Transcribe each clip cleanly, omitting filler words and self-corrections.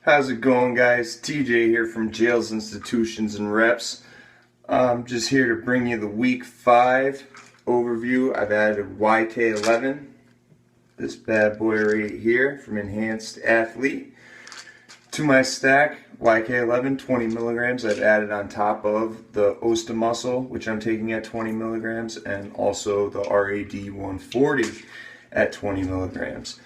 How's it going, guys? TJ here from Jails, Institutions, and Reps. I'm just here to bring you the week 5 overview. I've added YK11, this bad boy right here from EnhancedAthlete, to my stack. YK11, 20 milligrams, I've added on top of the Osta muscle, which I'm taking at 20 milligrams, and also the Rad140 at 20 milligrams.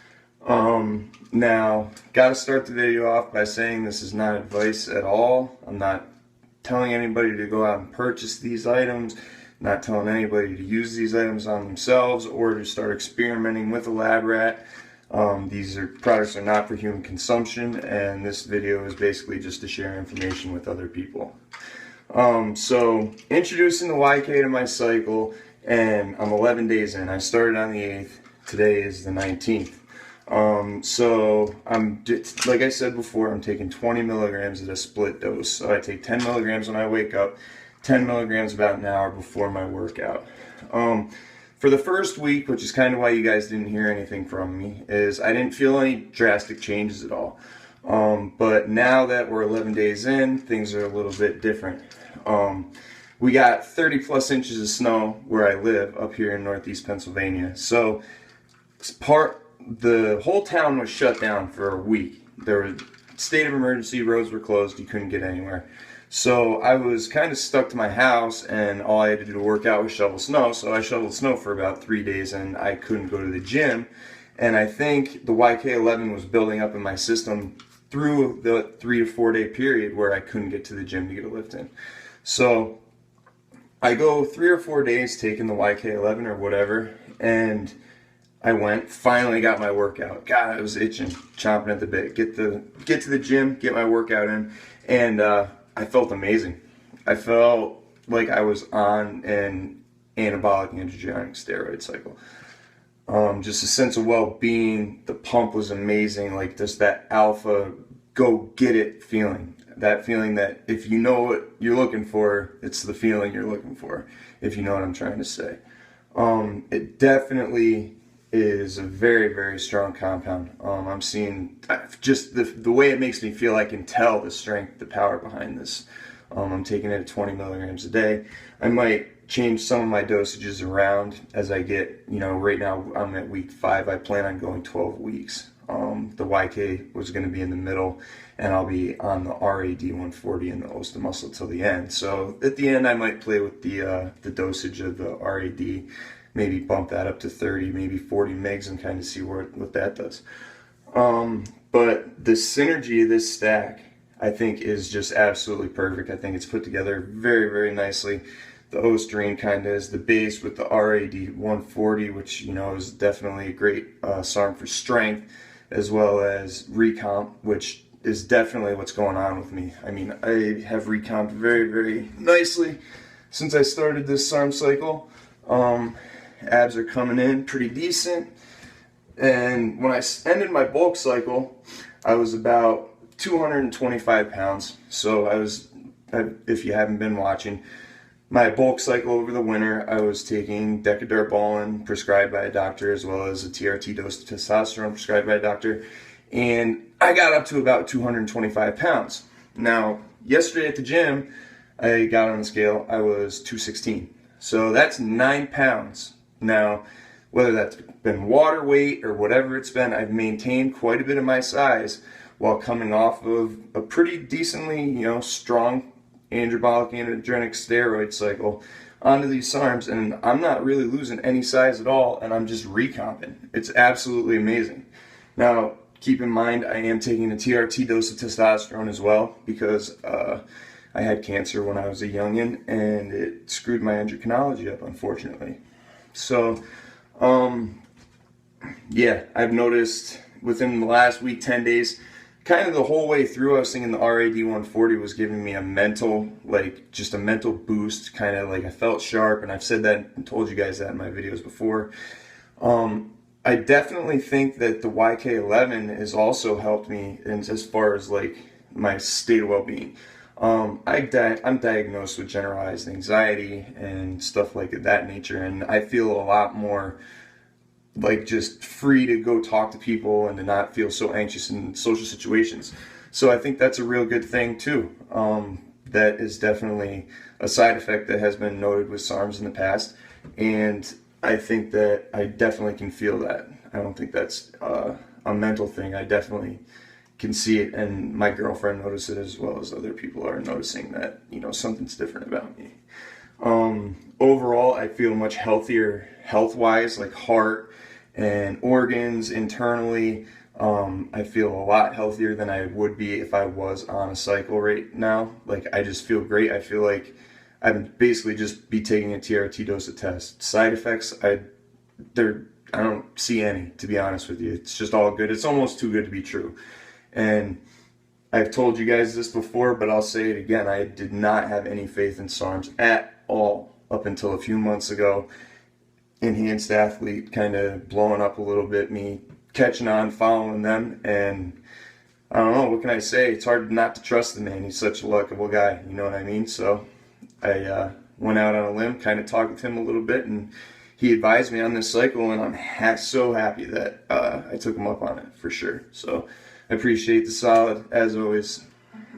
Now, gotta start the video off by saying this is not advice at all. I'm not telling anybody to go out and purchase these items, not telling anybody to use these items on themselves or to start experimenting with a lab rat. These products are not for human consumption, and this video is basically just to share information with other people. So, introducing the YK to my cycle, and I'm 11 days in. I started on the 8th. Today is the 19th. So like I said before, I'm taking 20 milligrams at a split dose. So I take 10 milligrams when I wake up, 10 milligrams about an hour before my workout. For the first week, which is kind of why you guys didn't hear anything from me, is I didn't feel any drastic changes at all. But now that we're 11 days in, things are a little bit different. We got 30 plus inches of snow where I live up here in Northeast Pennsylvania. So the whole town was shut down for a week. There was state of emergency, roads were closed, you couldn't get anywhere. So I was kind of stuck to my house, and all I had to do to work out was shovel snow. So I shoveled snow for about 3 days, and I couldn't go to the gym. And I think the YK11 was building up in my system through the 3 to 4 day period where I couldn't get to the gym to get a lift in. So I go 3 or 4 days taking the YK11 or whatever, and I went, finally got my workout. God, I was itching, chomping at the bit. Get to the gym, get my workout in, and I felt amazing. I felt like I was on an anabolic androgenic steroid cycle. Just a sense of well-being. The pump was amazing. Like just that alpha, go get it feeling. That feeling that if you know what you're looking for, it's the feeling you're looking for. If you know what I'm trying to say. It definitely is a very, very strong compound. I'm seeing just the way it makes me feel. I can tell the strength, the power behind this. I'm taking it at 20 milligrams a day. I might change some of my dosages around as I get, right now I'm at week 5. I plan on going 12 weeks. The YK was going to be in the middle, and I'll be on the Rad140 and the Osta muscle till the end. So at the end, I might play with the dosage of the Rad. Maybe bump that up to 30, maybe 40 megs and kind of see what that does. But the synergy of this stack, I think, is just absolutely perfect. I think it's put together very, very nicely. The Osterine kind of is the base with the Rad140, which, is definitely a great SARM for strength, as well as recomp, which is definitely what's going on with me. I mean, I have recomped very, very nicely since I started this SARM cycle. Abs are coming in pretty decent, and when I ended my bulk cycle, I was about 225 pounds. So if you haven't been watching, my bulk cycle over the winter, I was taking decadarbalin prescribed by a doctor, as well as a TRT dose of testosterone prescribed by a doctor, and I got up to about 225 pounds. Now, yesterday at the gym, I got on the scale, I was 216. So that's 9 pounds. Now, whether that's been water weight or whatever it's been, I've maintained quite a bit of my size while coming off of a pretty decently, strong anabolic androgenic steroid cycle onto these SARMs, and I'm not really losing any size at all, and I'm just recomping. It's absolutely amazing. Now, keep in mind, I am taking a TRT dose of testosterone as well, because I had cancer when I was a youngin', and it screwed my endocrinology up, unfortunately. So, yeah, I've noticed within the last week, 10 days, kind of the whole way through, I was thinking the Rad140 was giving me a mental, just a mental boost, kind of like I felt sharp, and I've said that and told you guys that in my videos before. I definitely think that the YK11 has also helped me as far as my state of well-being. I'm diagnosed with generalized anxiety and stuff like that nature, and I feel a lot more like just free to go talk to people and to not feel so anxious in social situations. So I think that's a real good thing too. That is definitely a side effect that has been noted with SARMs in the past, and I think that I definitely can feel that. I don't think that's a mental thing. I definitely can see it, and my girlfriend noticed it as well as other people are noticing that, you know, something's different about me. Overall, I feel much healthier health-wise, like heart and organs internally. I feel a lot healthier than I would be if I was on a cycle right now. Like, I just feel great. I feel like I'd basically just be taking a TRT dose of test. Side effects, I don't see any, to be honest with you. It's just all good. It's almost too good to be true. And I've told you guys this before, but I'll say it again. I did not have any faith in SARMs at all up until a few months ago. EnhancedAthlete kind of blowing up a little bit, me catching on, following them, and I don't know, what can I say? It's hard not to trust the man. He's such a likable guy, you know what I mean? So I went out on a limb, kind of talked with him a little bit, and he advised me on this cycle, and I'm so happy that I took him up on it, for sure. So I appreciate the solid, as always.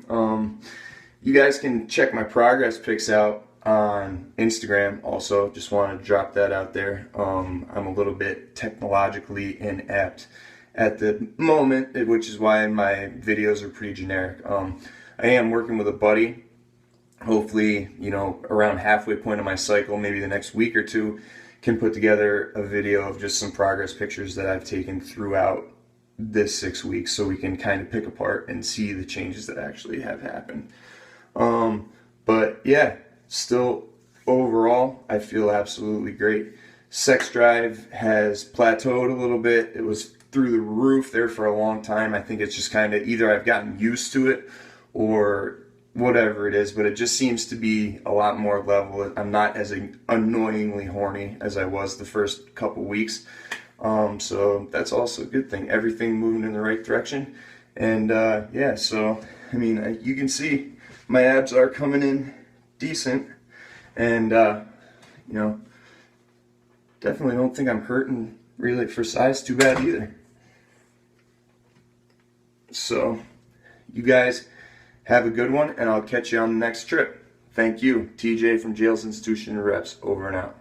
You guys can check my progress pics out on Instagram also. Just want to drop that out there. I'm a little bit technologically inept at the moment, which is why my videos are pretty generic. I am working with a buddy. Hopefully, you know, around halfway point of my cycle, maybe the next week or two, can put together a video of just some progress pictures that I've taken throughout this 6 weeks, so we can kind of pick apart and see the changes that actually have happened. But yeah, still overall, I feel absolutely great. Sex drive has plateaued a little bit. It was through the roof there for a long time. I think it's just kind of either I've gotten used to it or whatever it is, but it just seems to be a lot more level. I'm not as annoyingly horny as I was the first couple weeks. So that's also a good thing. Everything moving in the right direction. And yeah, so I mean, you can see my abs are coming in decent, and you know, definitely don't think I'm hurting really for size too bad either. So you guys have a good one, and I'll catch you on the next trip. Thank you. TJ from Jails Institution of Reps, over and out.